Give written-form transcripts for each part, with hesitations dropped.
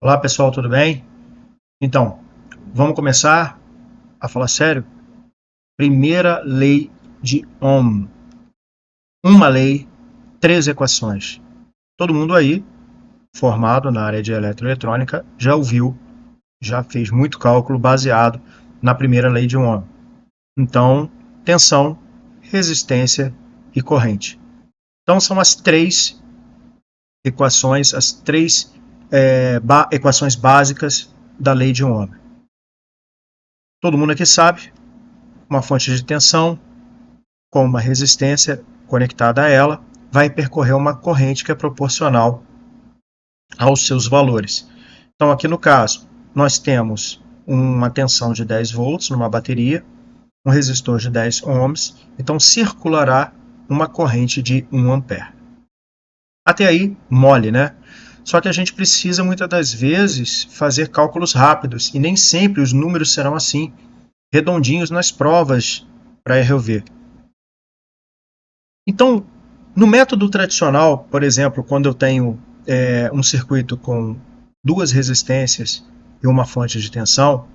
Olá pessoal, tudo bem? Então, vamos começar a falar sério? Primeira lei de Ohm. Uma lei, três equações. Todo mundo aí, formado na área de eletroeletrônica, já ouviu, já fez muito cálculo baseado na primeira lei de Ohm. Então, tensão, resistência e corrente. Então, são as três equações, as três equações básicas da lei de Ohm. Todo mundo aqui sabe, uma fonte de tensão com uma resistência conectada a ela vai percorrer uma corrente que é proporcional aos seus valores. Então, aqui no caso, nós temos uma tensão de 10 volts numa bateria, um resistor de 10 ohms, então circulará uma corrente de 1 ampere. Até aí, mole, né? Só que a gente precisa, muitas das vezes, fazer cálculos rápidos, e nem sempre os números serão assim, redondinhos nas provas para ROV. Então, no método tradicional, por exemplo, quando eu tenho um circuito com duas resistências e uma fonte de tensão,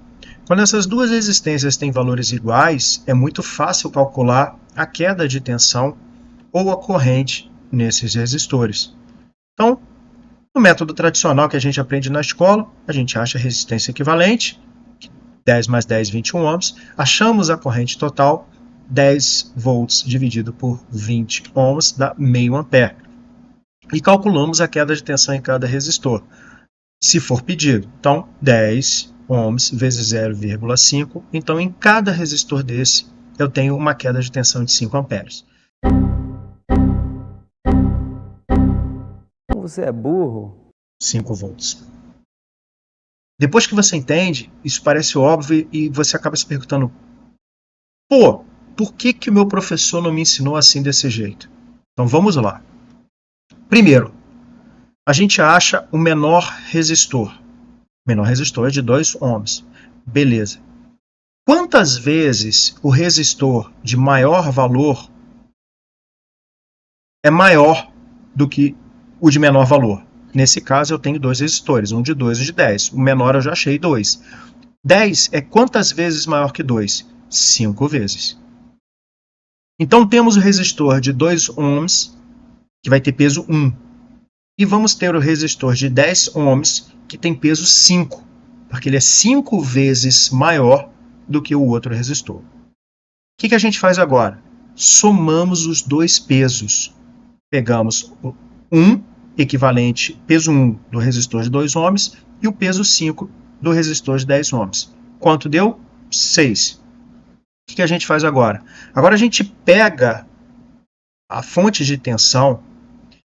quando essas duas resistências têm valores iguais, é muito fácil calcular a queda de tensão ou a corrente nesses resistores. Então, no método tradicional que a gente aprende na escola, a gente acha a resistência equivalente, 10 mais 10, 21 ohms, achamos a corrente total, 10 volts dividido por 20 ohms dá meio ampere. E calculamos a queda de tensão em cada resistor, se for pedido. Então, 10 ohms vezes 0,5. Então, em cada resistor desse, eu tenho uma queda de tensão de 5 amperes. Você é burro? 5 volts. Depois que você entende, isso parece óbvio e você acaba se perguntando: pô, por que o meu professor não me ensinou assim desse jeito? Então vamos lá. Primeiro, a gente acha o menor resistor. O menor resistor é de 2 ohms. Beleza. Quantas vezes o resistor de maior valor é maior do que o de menor valor? Nesse caso, eu tenho dois resistores, um de 2 e um de 10. O menor eu já achei 2. 10 é quantas vezes maior que 2? 5 vezes. Então, temos o resistor de 2 ohms, que vai ter peso 1. E vamos ter o resistor de 10 ohms, que tem peso 5, porque ele é 5 vezes maior do que o outro resistor. O que a gente faz agora? Somamos os dois pesos. Pegamos o 1, equivalente peso 1 do resistor de 2 ohms, e o peso 5 do resistor de 10 ohms. Quanto deu? 6. O que a gente faz agora? Agora a gente pega a fonte de tensão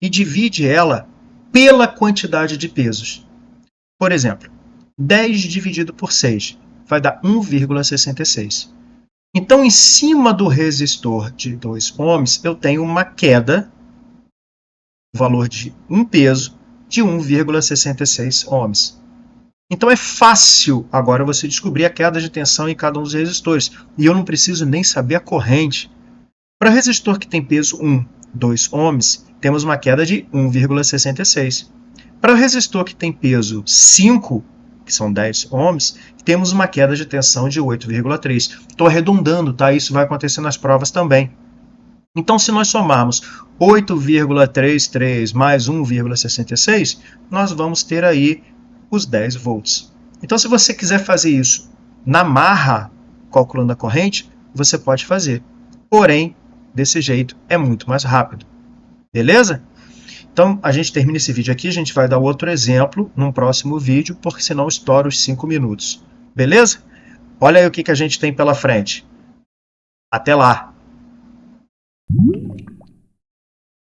e divide ela pela quantidade de pesos. Por exemplo, 10 dividido por 6 vai dar 1,66. Então, em cima do resistor de 2 ohms, eu tenho uma queda, valor de um peso, de 1,66 ohms. Então é fácil agora você descobrir a queda de tensão em cada um dos resistores. E eu não preciso nem saber a corrente. Para resistor que tem peso 1, 2 ohms, temos uma queda de 1,66. Para o resistor que tem peso 5, que são 10 ohms, temos uma queda de tensão de 8,3. Estou arredondando, tá? Isso vai acontecer nas provas também. Então, se nós somarmos 8,33 mais 1,66, nós vamos ter aí os 10 volts. Então, se você quiser fazer isso na marra, calculando a corrente, você pode fazer. Porém, desse jeito é muito mais rápido. Beleza? Então, a gente termina esse vídeo aqui, a gente vai dar outro exemplo num próximo vídeo, porque senão estoura os 5 minutos. Beleza? Olha aí o que a gente tem pela frente. Até lá!